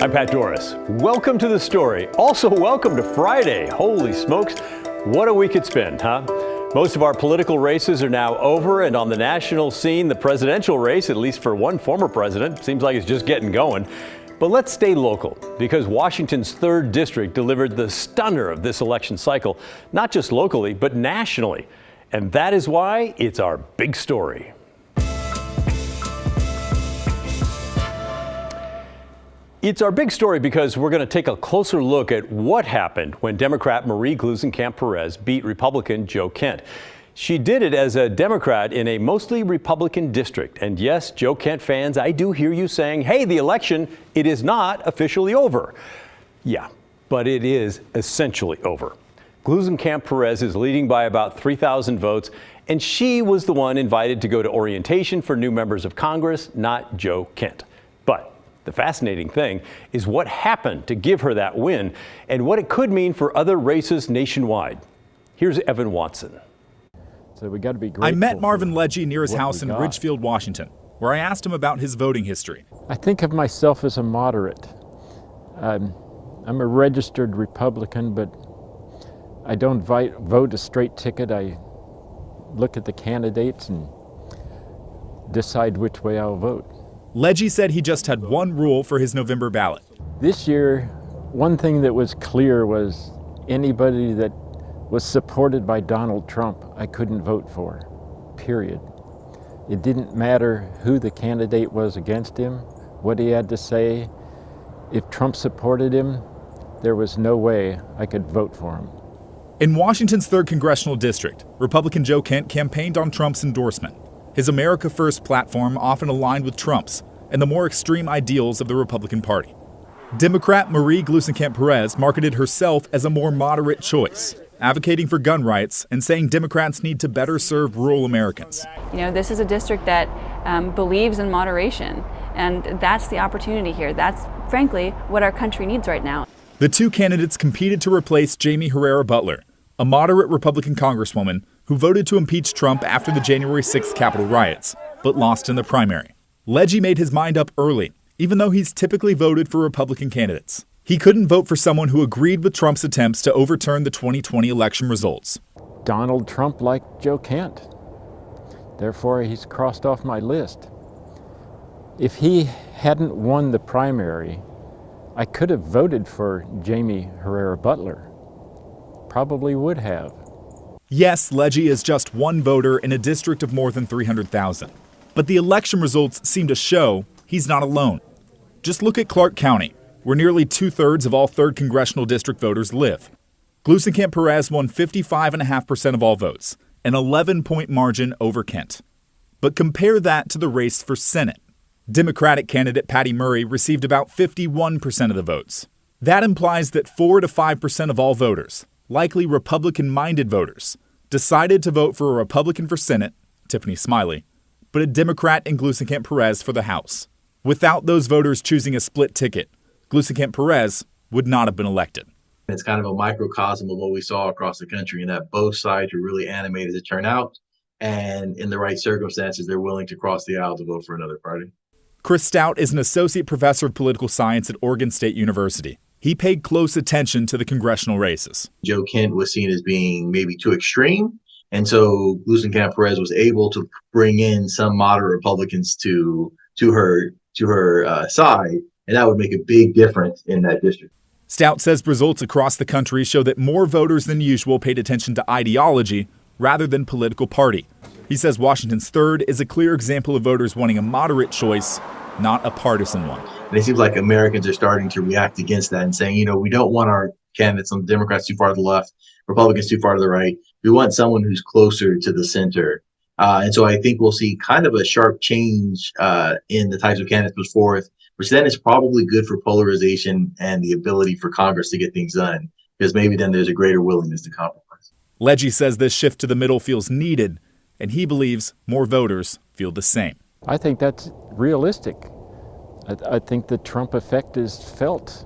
I'm Pat Doris. Welcome to The Story. Also, welcome to Friday. Holy smokes, what a week it's been, huh? Most of our political races are now over, and on the national scene, the presidential race, at least for one former president, seems like it's just getting going. But let's stay local, because Washington's 3rd District delivered the stunner of this election cycle, not just locally, but nationally. And that is why it's our big story. It's our big story because we're going to take a closer look at what happened when Democrat Marie Gluesenkamp Perez beat Republican Joe Kent. She did it as a Democrat in a mostly Republican district. And yes, Joe Kent fans, I do hear you saying, hey, the election, it is not officially over. Yeah, but it is essentially over. Gluesenkamp Perez is leading by about 3,000 votes, and she was the one invited to go to orientation for new members of Congress, not Joe Kent. But the fascinating thing is what happened to give her that win and what it could mean for other races nationwide. Here's Evan Watson. So we got to be grateful. I met Marvin Ledgy near his house in Ridgefield, Washington, where I asked him about his voting history. I think of myself as a moderate. I'm a registered Republican, but I don't vote a straight ticket. I look at the candidates and decide which way I'll vote. Ledgy said he just had one rule for his November ballot. This year, one thing that was clear was anybody that was supported by Donald Trump, I couldn't vote for, period. It didn't matter who the candidate was against him, what he had to say. If Trump supported him, there was no way I could vote for him. In Washington's 3rd Congressional District, Republican Joe Kent campaigned on Trump's endorsement. His America First platform often aligned with Trump's and the more extreme ideals of the Republican Party. Democrat Marie Gluesenkamp Perez marketed herself as a more moderate choice, advocating for gun rights and saying Democrats need to better serve rural Americans. You know, this is a district that believes in moderation, and that's the opportunity here. That's, frankly, what our country needs right now. The two candidates competed to replace Jaime Herrera Beutler, a moderate Republican congresswoman who voted to impeach Trump after the January 6th Capitol riots, but lost in the primary. Ledgy made his mind up early, even though he's typically voted for Republican candidates. He couldn't vote for someone who agreed with Trump's attempts to overturn the 2020 election results. Donald Trump liked Joe Kent. Therefore, he's crossed off my list. If he hadn't won the primary, I could have voted for Jaime Herrera Beutler. Probably would have. Yes, Ledgy is just one voter in a district of more than 300,000. But the election results seem to show he's not alone. Just look at Clark County, where nearly 2/3 of all 3rd Congressional District voters live. Gluesenkamp Perez won 55.5% of all votes, an 11-point margin over Kent. But compare that to the race for Senate. Democratic candidate Patty Murray received about 51% of the votes. That implies that 4 to 5% of all voters, likely Republican-minded voters, decided to vote for a Republican for Senate, Tiffany Smiley, but a Democrat in Gluesenkamp Perez for the House. Without those voters choosing a split ticket, Gluesenkamp Perez would not have been elected. It's kind of a microcosm of what we saw across the country, in that both sides were really animated to turn out, and in the right circumstances, they're willing to cross the aisle to vote for another party. Chris Stout is an associate professor of political science at Oregon State University. He paid close attention to the congressional races. Joe Kent was seen as being maybe too extreme, and so Gluesenkamp Perez was able to bring in some moderate Republicans to her side, and that would make a big difference in that district. Stout says results across the country show that more voters than usual paid attention to ideology rather than political party. He says Washington's 3rd is a clear example of voters wanting a moderate choice, not a partisan one. And it seems like Americans are starting to react against that and saying, you know, we don't want our candidates on the Democrats too far to the left, Republicans too far to the right. We want someone who's closer to the center. And so I think we'll see kind of a sharp change in the types of candidates put forth, which then is probably good for polarization and the ability for Congress to get things done, because maybe then there's a greater willingness to compromise. Ledgy says this shift to the middle feels needed, and he believes more voters feel the same. I think that's realistic. I think the Trump effect is felt.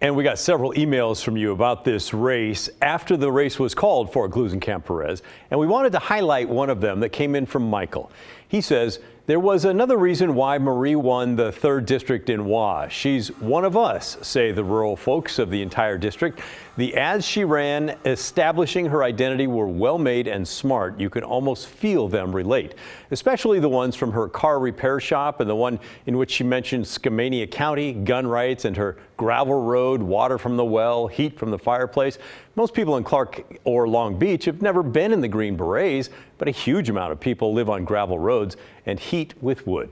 And we got several emails from you about this race after the race was called for Gluesenkamp Perez, and we wanted to highlight one of them that came in from Michael. He says, There was another reason why Marie won the 3rd district in Wash. She's one of us, say the rural folks of the entire district. The ads she ran establishing her identity were well made and smart. You can almost feel them relate, especially the ones from her car repair shop and the one in which she mentioned Skamania County, gun rights, and her gravel road, water from the well, heat from the fireplace. Most people in Clark or Long Beach have never been in the Green Berets, but a huge amount of people live on gravel roads and heat with wood.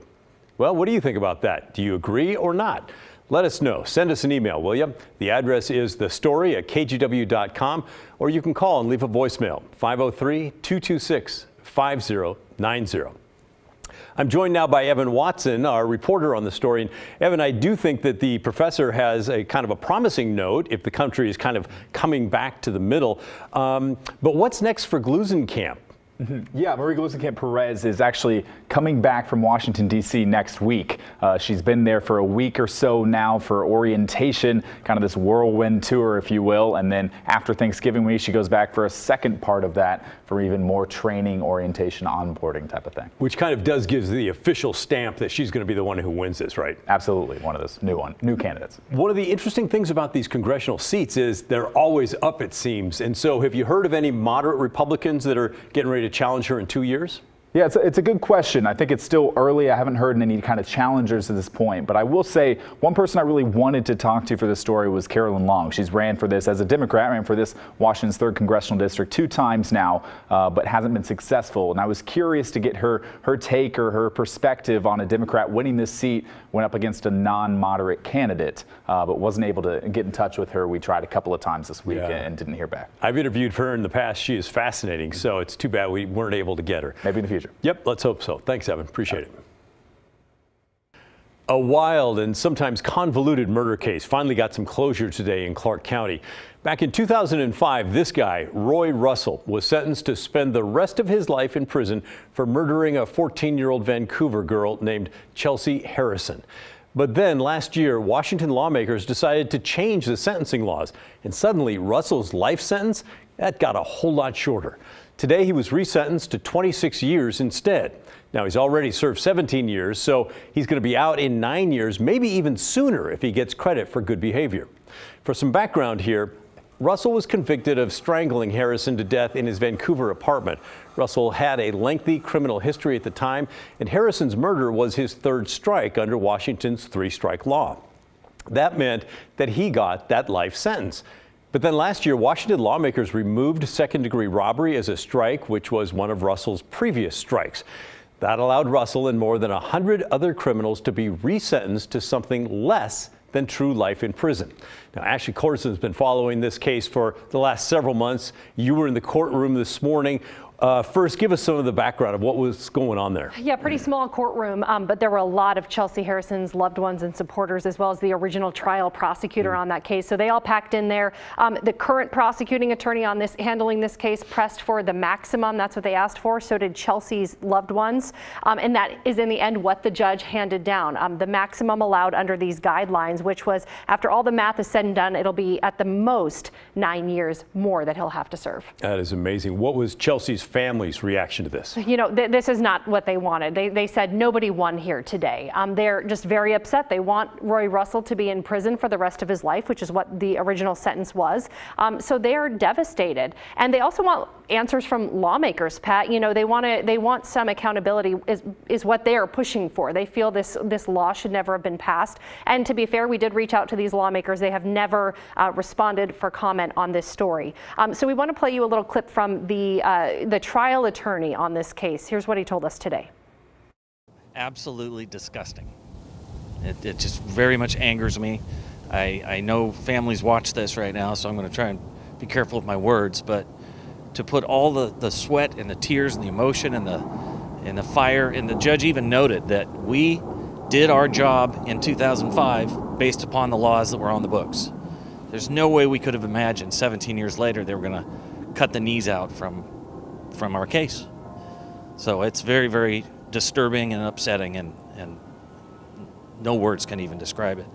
Well, what do you think about that? Do you agree or not? Let us know. Send us an email, will you? The address is thestory@kgw.com, or you can call and leave a voicemail, 503-226-5090. I'm joined now by Evan Watson, our reporter on the story. And Evan, I do think that the professor has a kind of a promising note if the country is kind of coming back to the middle. But what's next for Gluesenkamp? Yeah, Marie Gluesenkamp Perez is actually coming back from Washington, D.C. next week. She's been there for a week or so now for orientation, kind of this whirlwind tour, if you will. And then after Thanksgiving week, she goes back for a second part of that for even more training, orientation, onboarding type of thing. Which kind of does give the official stamp that she's going to be the one who wins this, right? Absolutely, one of those new candidates. One of the interesting things about these congressional seats is they're always up, it seems. And so have you heard of any moderate Republicans that are getting ready to challenge her in 2 years? Yeah, it's a good question. I think it's still early. I haven't heard any kind of challengers at this point. But I will say one person I really wanted to talk to for this story was Carolyn Long. She's ran for this as a Democrat, ran for this Washington's 3rd Congressional District 2 times now, but hasn't been successful. And I was curious to get her take or her perspective on a Democrat winning this seat, went up against a non-moderate candidate, but wasn't able to get in touch with her. We tried a couple of times this week and didn't hear back. I've interviewed her in the past. She is fascinating, so it's too bad we weren't able to get her. Maybe in the future. Yep, let's hope so. Thanks, Evan. Appreciate it. A wild and sometimes convoluted murder case finally got some closure today in Clark County. Back in 2005, this guy, Roy Russell, was sentenced to spend the rest of his life in prison for murdering a 14-year-old Vancouver girl named Chelsea Harrison. But then last year, Washington lawmakers decided to change the sentencing laws, and suddenly Russell's life sentence, that got a whole lot shorter. Today, he was resentenced to 26 years instead. Now, he's already served 17 years, so he's going to be out in 9 years, maybe even sooner if he gets credit for good behavior. For some background here, Russell was convicted of strangling Harrison to death in his Vancouver apartment. Russell had a lengthy criminal history at the time, and Harrison's murder was his 3rd strike under Washington's 3-strike law. That meant that he got that life sentence. But then last year, Washington lawmakers removed second-degree robbery as a strike, which was one of Russell's previous strikes. That allowed Russell and more than 100 other criminals to be resentenced to something less than true life in prison. Now, Ashley Corson's been following this case for the last several months. You were in the courtroom this morning. First, give us some of the background of what was going on there. Yeah, pretty small courtroom, but there were a lot of Chelsea Harrison's loved ones and supporters, as well as the original trial prosecutor on that case. So they all packed in there. The current prosecuting attorney on this, handling this case, pressed for the maximum. That's what they asked for. So did Chelsea's loved ones. And that is in the end what the judge handed down. The maximum allowed under these guidelines, which was, after all the math is said and done, it'll be at the most 9 years more that he'll have to serve. That is amazing. What was Chelsea's family's reaction to this? You know, this is not what they wanted. They said nobody won here today. They're just very upset. They want Roy Russell to be in prison for the rest of his life, which is what the original sentence was. So they are devastated. And they also want answers from lawmakers, Pat. You know, they want some accountability is what they are pushing for. They feel this law should never have been passed. And to be fair, we did reach out to these lawmakers. They have never responded for comment on this story. So we want to play you a little clip from the trial attorney on this case. Here's what he told us today. Absolutely disgusting. It just very much angers me. I know families watch this right now, so I'm going to try and be careful with my words, but to put all the sweat and the tears and the emotion and the fire, and the judge even noted that we did our job in 2005 based upon the laws that were on the books. There's no way we could have imagined 17 years later they were going to cut the knees out from our case. So it's very, very disturbing and upsetting, and no words can even describe it.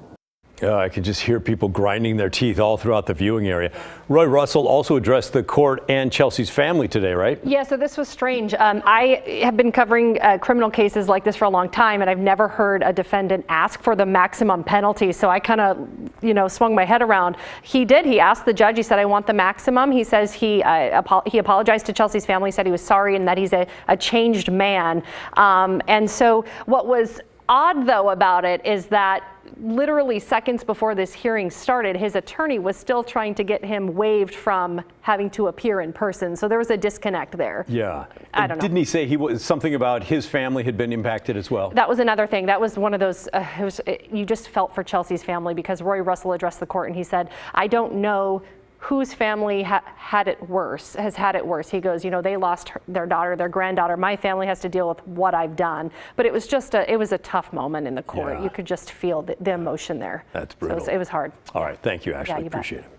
I can just hear people grinding their teeth all throughout the viewing area. Roy Russell also addressed the court and Chelsea's family today, right? Yeah, so this was strange. I have been covering criminal cases like this for a long time, and I've never heard a defendant ask for the maximum penalty. So I kind of, swung my head around. He did. He asked the judge. He said, "I want the maximum." He says he apologized to Chelsea's family, said he was sorry, and that he's a changed man. And so what was odd, though, about it is that literally seconds before this hearing started, his attorney was still trying to get him waived from having to appear in person. So there was a disconnect there. Yeah. I don't know. Didn't he say he was something about his family had been impacted as well? That was another thing. That was one of those, you just felt for Chelsea's family, because Roy Russell addressed the court and he said, "I don't know whose family has had it worse. He goes, they lost their daughter, their granddaughter. My family has to deal with what I've done." But it was just it was a tough moment in the court. Yeah. You could just feel the emotion there. That's brutal. So it was hard. All right. Thank you, Ashley. Yeah, you Appreciate it.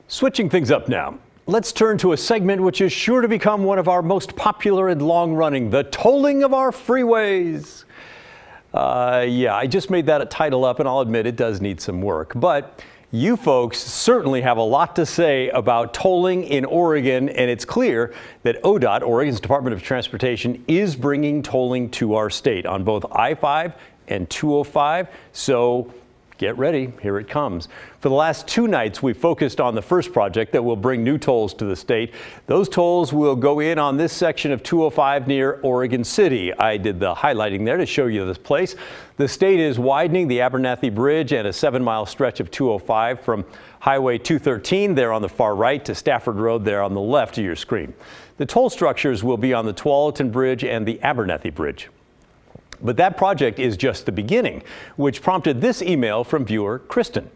Switching things up now. Let's turn to a segment which is sure to become one of our most popular and long-running, the tolling of our freeways. Yeah, I just made that a title up, and I'll admit it does need some work. But you folks certainly have a lot to say about tolling in Oregon, and it's clear that ODOT, Oregon's Department of Transportation, is bringing tolling to our state on both I-5 and 205. So get ready, here it comes. For the last 2 nights, we focused on the first project that will bring new tolls to the state. Those tolls will go in on this section of 205 near Oregon City. I did the highlighting there to show you this place. The state is widening the Abernathy Bridge and a 7-mile stretch of 205 from Highway 213 there on the far right to Stafford Road there on the left of your screen. The toll structures will be on the Tualatin Bridge and the Abernathy Bridge. But that project is just the beginning, which prompted this email from viewer Kristen.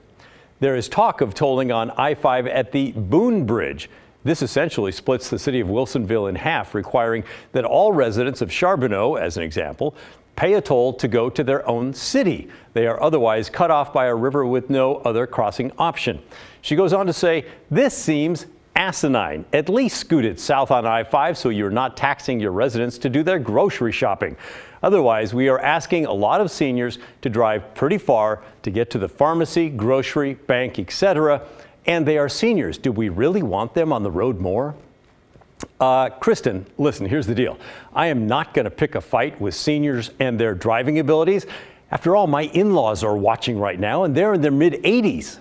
There is talk of tolling on I-5 at the Boone Bridge. This essentially splits the city of Wilsonville in half, requiring that all residents of Charbonneau, as an example, pay a toll to go to their own city. They are otherwise cut off by a river with no other crossing option. She goes on to say, "This seems asinine. At least scoot it south on I-5 so you're not taxing your residents to do their grocery shopping. Otherwise, we are asking a lot of seniors to drive pretty far to get to the pharmacy, grocery, bank, etc. And they are seniors. Do we really want them on the road more?" Kristen, listen, here's the deal. I am not going to pick a fight with seniors and their driving abilities. After all, my in-laws are watching right now, and they're in their mid-80s.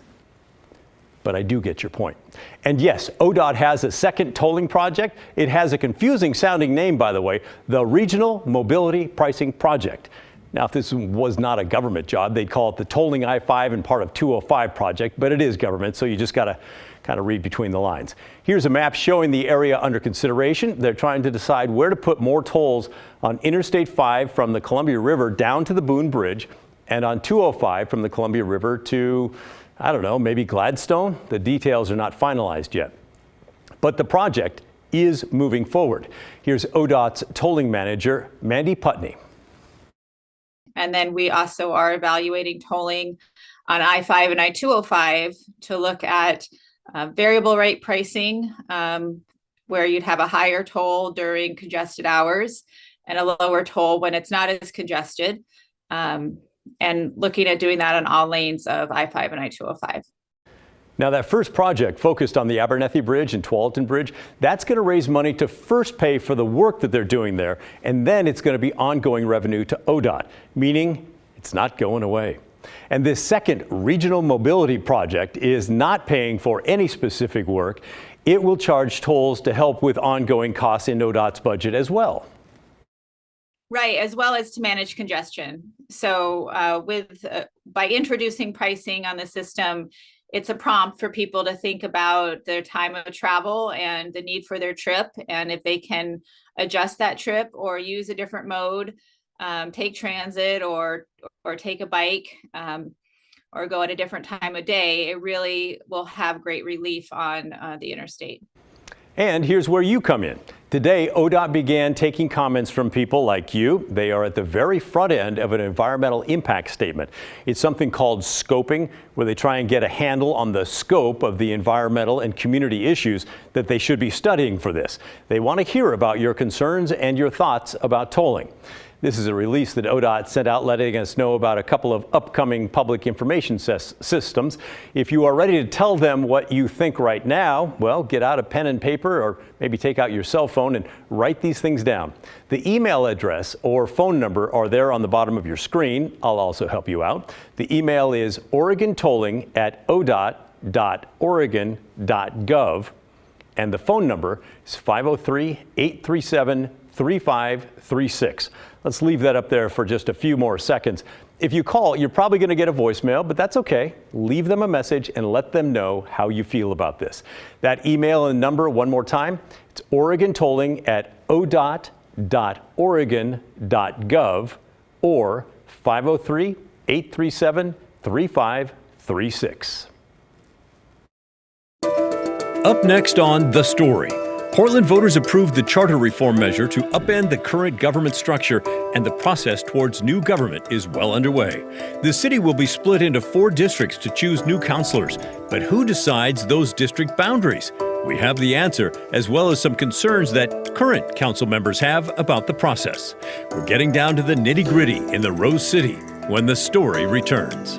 But I do get your point. And yes, ODOT has a second tolling project. It has a confusing sounding name, by the way, the Regional Mobility Pricing Project. Now, if this was not a government job, they'd call it the Tolling I-5 and part of 205 project, but it is government, so you just got to kind of read between the lines. Here's a map showing the area under consideration. They're trying to decide where to put more tolls on Interstate 5 from the Columbia River down to the Boone Bridge, and on 205 from the Columbia River to, I don't know, maybe Gladstone? The details are not finalized yet. But the project is moving forward. Here's ODOT's tolling manager, Mandy Putney. And then we also are evaluating tolling on I-5 and I-205 to look at variable rate pricing, where you'd have a higher toll during congested hours and a lower toll when it's not as congested. And looking at doing that on all lanes of I-5 and I-205. Now, that first project focused on the Abernathy Bridge and Tualatin Bridge, that's going to raise money to first pay for the work that they're doing there, and then it's going to be ongoing revenue to ODOT, meaning it's not going away. And this second regional mobility project is not paying for any specific work. It will charge tolls to help with ongoing costs in ODOT's budget as well. Right, as well as to manage congestion. So by introducing pricing on the system, it's a prompt for people to think about their time of travel and the need for their trip, and if they can adjust that trip or use a different mode, take transit or take a bike, or go at a different time of day, it really will have great relief on the interstate. And here's where you come in. Today, ODOT began taking comments from people like you. They are at the very front end of an environmental impact statement. It's something called scoping, where they try and get a handle on the scope of the environmental and community issues that they should be studying for this. They want to hear about your concerns and your thoughts about tolling. This is a release that ODOT sent out letting us know about a couple of upcoming public information systems. If you are ready to tell them what you think right now, well, get out a pen and paper or maybe take out your cell phone and write these things down. The email address or phone number are there on the bottom of your screen. I'll also help you out. The email is oregontolling@odot.oregon.gov, and the phone number is 503-837-3536. Let's leave that up there for just a few more seconds. If you call, you're probably going to get a voicemail, but that's okay. Leave them a message and let them know how you feel about this. That email and number, one more time, it's oregontolling@odot.oregon.gov or 503-837-3536. Up next on The Story, Portland voters approved the charter reform measure to upend the current government structure, and the process towards new government is well underway. The city will be split into 4 districts to choose new councilors, but who decides those district boundaries? We have the answer, as well as some concerns that current council members have about the process. We're getting down to the nitty-gritty in the Rose City when The Story returns.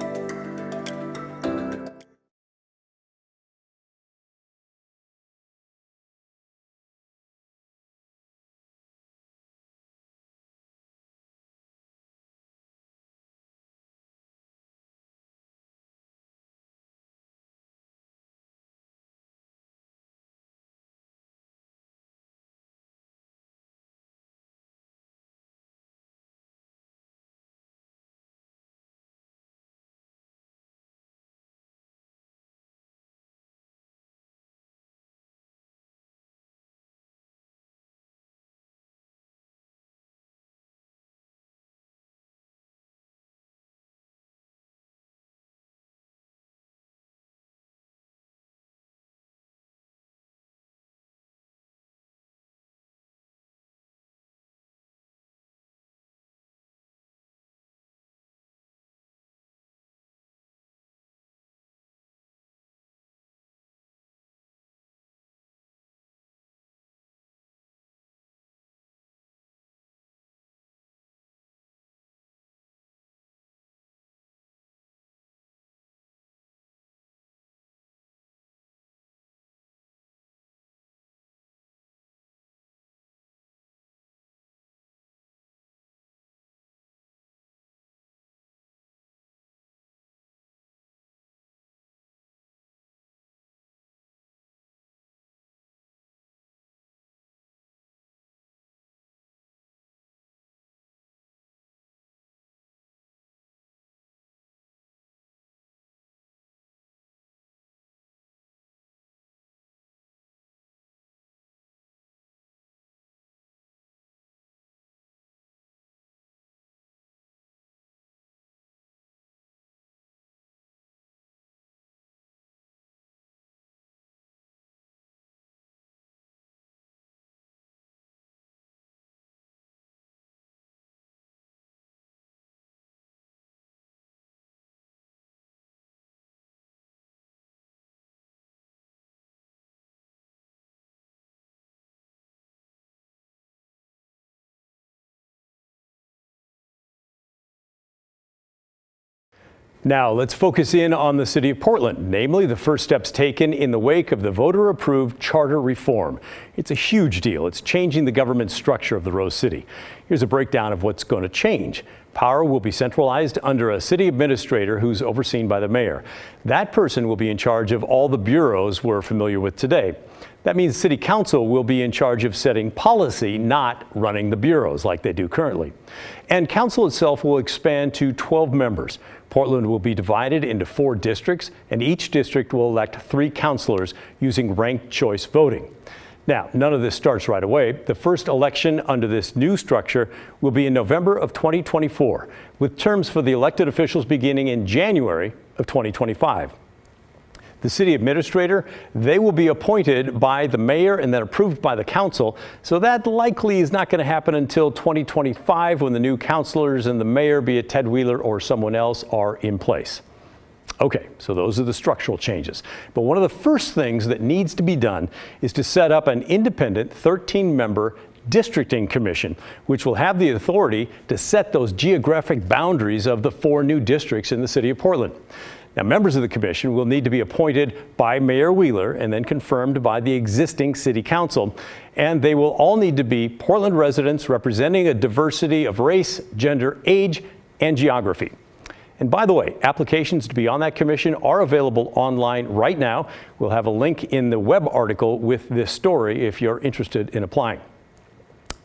Now, let's focus in on the city of Portland, namely the first steps taken in the wake of the voter-approved charter reform. It's a huge deal. It's changing the government structure of the Rose City. Here's a breakdown of what's going to change. Power will be centralized under a city administrator who's overseen by the mayor. That person will be in charge of all the bureaus we're familiar with today. That means city council will be in charge of setting policy, not running the bureaus like they do currently. And council itself will expand to 12 members. Portland will be divided into 4 districts, and each district will elect 3 councilors using ranked choice voting. Now, none of this starts right away. The first election under this new structure will be in November of 2024, with terms for the elected officials beginning in January of 2025. The city administrator, they will be appointed by the mayor and then approved by the council. So that likely is not going to happen until 2025 when the new councilors and the mayor, be it Ted Wheeler or someone else, are in place. Okay, so those are the structural changes. But one of the first things that needs to be done is to set up an independent 13-member districting commission, which will have the authority to set those geographic boundaries of the 4 new districts in the city of Portland. Now, members of the commission will need to be appointed by Mayor Wheeler and then confirmed by the existing city council. And they will all need to be Portland residents representing a diversity of race, gender, age, and geography. And by the way, applications to be on that commission are available online right now. We'll have a link in the web article with this story if you're interested in applying.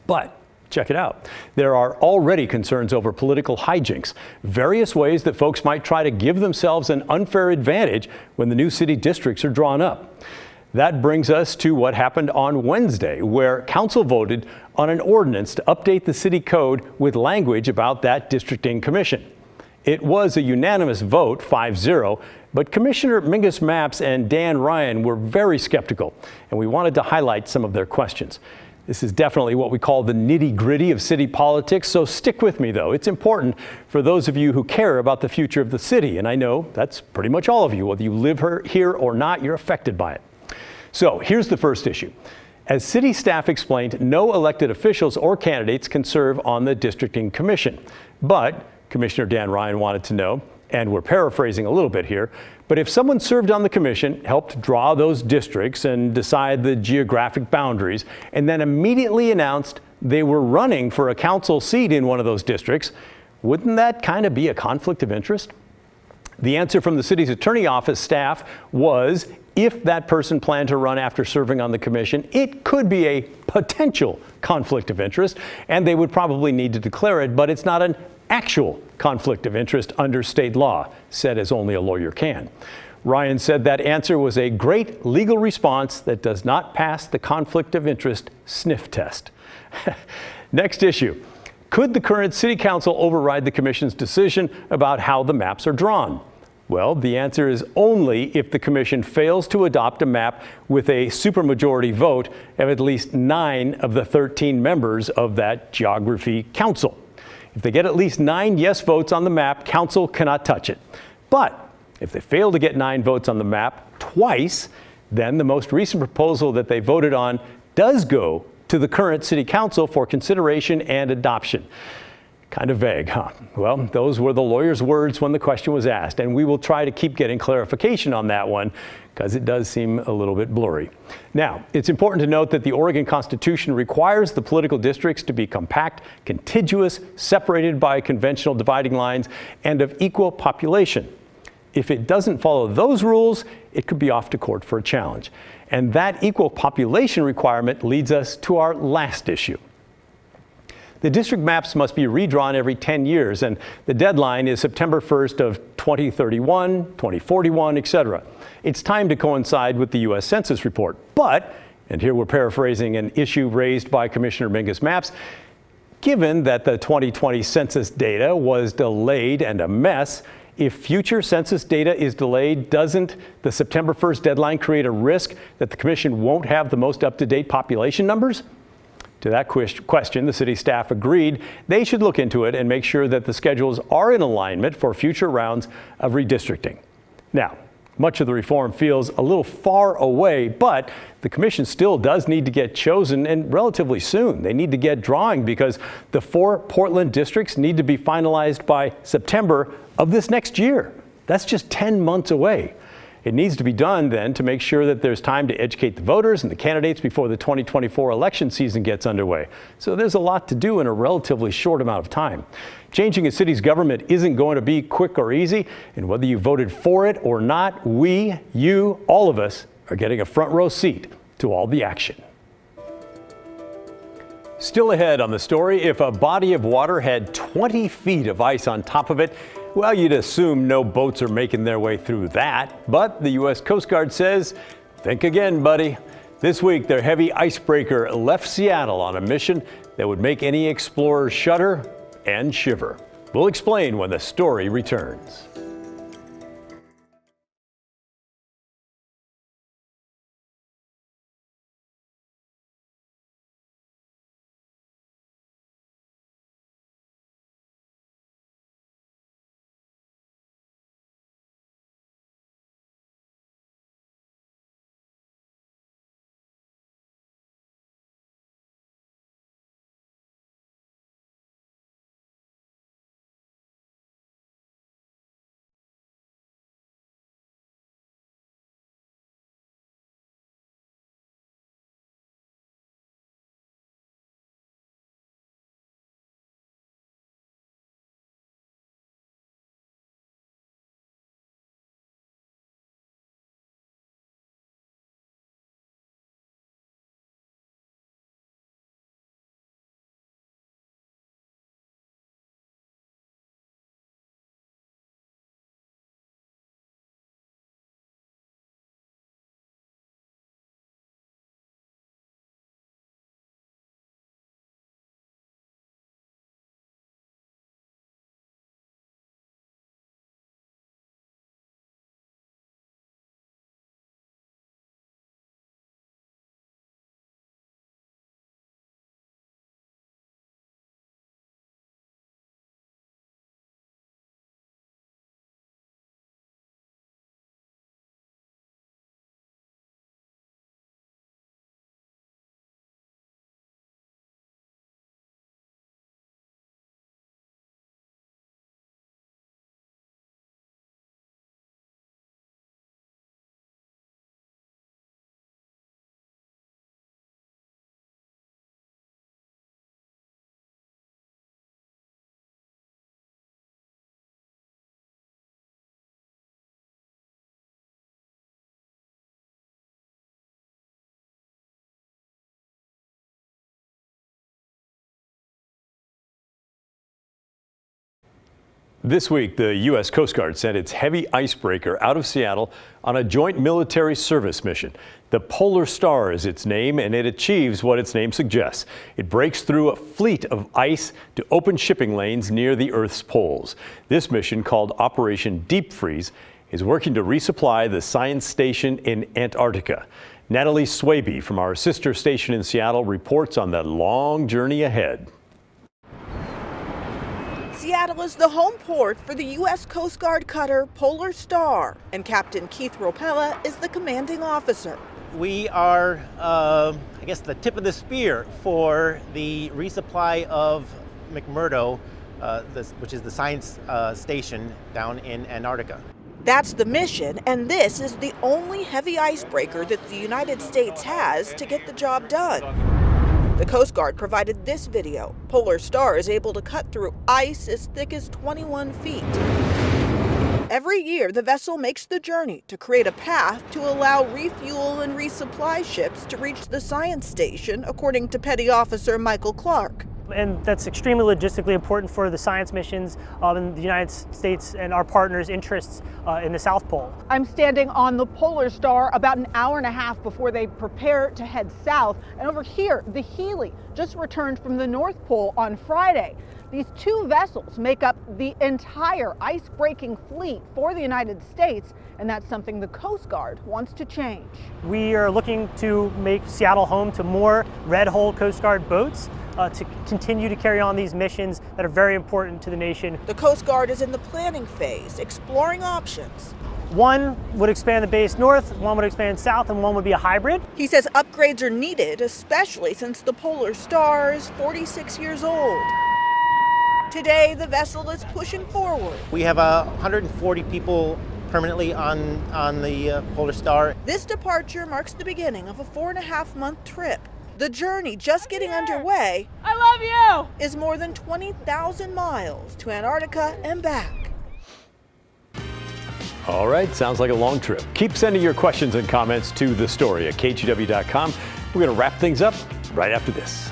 But check it out. There are already concerns over political hijinks, various ways that folks might try to give themselves an unfair advantage when the new city districts are drawn up. That brings us to what happened on Wednesday, where council voted on an ordinance to update the city code with language about that districting commission. It was a unanimous vote, 5-0, but Commissioner Mingus Mapps and Dan Ryan were very skeptical, and we wanted to highlight some of their questions. This is definitely what we call the nitty-gritty of city politics, so stick with me, though. It's important for those of you who care about the future of the city, and I know that's pretty much all of you. Whether you live here or not, you're affected by it. So here's the first issue. As city staff explained, no elected officials or candidates can serve on the districting commission, but Commissioner Dan Ryan wanted to know, and we're paraphrasing a little bit here, but if someone served on the commission, helped draw those districts and decide the geographic boundaries, and then immediately announced they were running for a council seat in one of those districts, wouldn't that kind of be a conflict of interest? The answer from the city's attorney office staff was, if that person planned to run after serving on the commission, it could be a potential conflict of interest, and they would probably need to declare it, but it's not an actual conflict of interest under state law, said as only a lawyer can. Ryan said that answer was a great legal response that does not pass the conflict of interest sniff test. Next issue. Could the current city council override the commission's decision about how the maps are drawn? Well, the answer is only if the commission fails to adopt a map with a supermajority vote of at least 9 of the 13 members of that geography council. If they get at least 9 yes votes on the map, council cannot touch it. But if they fail to get 9 votes on the map twice, then the most recent proposal that they voted on does go to the current city council for consideration and adoption. Kind of vague, huh? Well, those were the lawyer's words when the question was asked, and we will try to keep getting clarification on that one because it does seem a little bit blurry. Now, it's important to note that the Oregon Constitution requires the political districts to be compact, contiguous, separated by conventional dividing lines, and of equal population. If it doesn't follow those rules, it could be off to court for a challenge. And that equal population requirement leads us to our last issue. The district maps must be redrawn every 10 years, and the deadline is September 1st of 2031, 2041, etc. It's time to coincide with the U.S. Census report. But, and here we're paraphrasing an issue raised by Commissioner Mingus Mapps, given that the 2020 census data was delayed and a mess, if future census data is delayed, doesn't the September 1st deadline create a risk that the commission won't have the most up-to-date population numbers? To that question, the city staff agreed they should look into it and make sure that the schedules are in alignment for future rounds of redistricting. Now, much of the reform feels a little far away, but the commission still does need to get chosen, and relatively soon. They need to get drawing because the 4 Portland districts need to be finalized by September of this next year. That's just 10 months away. It needs to be done then to make sure that there's time to educate the voters and the candidates before the 2024 election season gets underway. So there's a lot to do in a relatively short amount of time. Changing a city's government isn't going to be quick or easy, and whether you voted for it or not, we, you, all of us are getting a front row seat to all the action. Still ahead on the story, if a body of water had 20 feet of ice on top of it, well, you'd assume no boats are making their way through that. But the U.S. Coast Guard says, think again, buddy. This week, their heavy icebreaker left Seattle on a mission that would make any explorer shudder and shiver. We'll explain when the story returns. This week, the U.S. Coast Guard sent its heavy icebreaker out of Seattle on a joint military service mission. The Polar Star is its name, and it achieves what its name suggests. It breaks through a fleet of ice to open shipping lanes near the Earth's poles. This mission, called Operation Deep Freeze, is working to resupply the science station in Antarctica. Natalie Swaby from our sister station in Seattle reports on the long journey ahead. Seattle is the home port for the U.S. Coast Guard cutter Polar Star, and Captain Keith Ropella is the commanding officer. We are, I guess, the tip of the spear for the resupply of McMurdo, which is the science station down in Antarctica. That's the mission, and this is the only heavy icebreaker that the United States has to get the job done. The Coast Guard provided this video. Polar Star is able to cut through ice as thick as 21 feet. Every year, the vessel makes the journey to create a path to allow refuel and resupply ships to reach the science station, according to Petty Officer Michael Clark. And that's extremely logistically important for the science missions in the United States and our partners' interests in the South Pole. I'm standing on the Polar Star about an hour and a half before they prepare to head south. And over here, the Healy just returned from the North Pole on Friday. These two vessels make up the entire ice-breaking fleet for the United States, and that's something the Coast Guard wants to change. We are looking to make Seattle home to more Red Hull Coast Guard boats to continue to carry on these missions that are very important to the nation. The Coast Guard is in the planning phase, exploring options. One would expand the base north, one would expand south, and one would be a hybrid. He says upgrades are needed, especially since the Polar Star is 46 years old. Today, the vessel is pushing forward. We have 140 people permanently on the Polar Star. This departure marks the beginning of a 4.5-month trip. The journey just getting underway, I love you! is more than 20,000 miles to Antarctica and back. All right, sounds like a long trip. Keep sending your questions and comments to thestory@kgw.com. We're going to wrap things up right after this.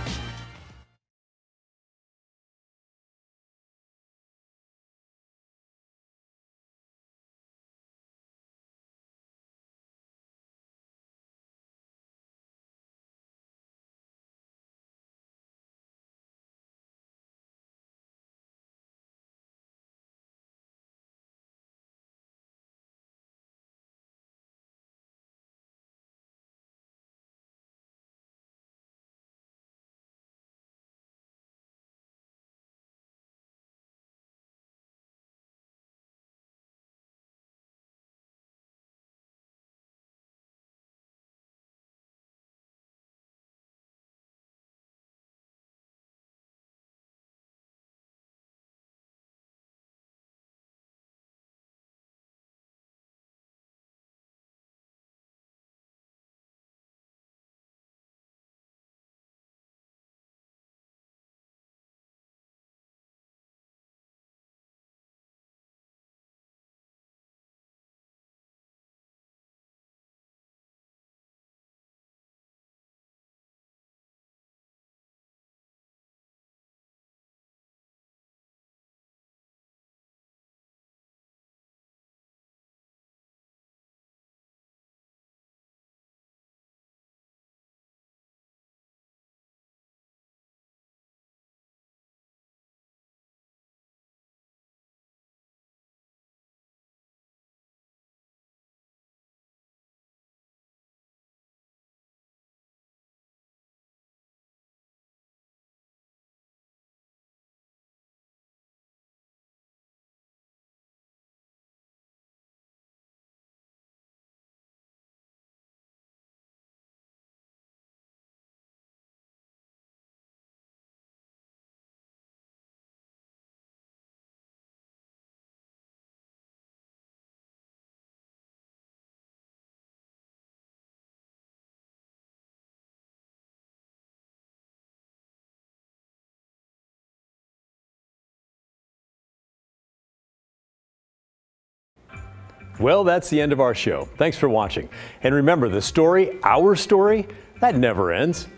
Well, that's the end of our show. Thanks for watching. And remember, the story, our story, that never ends.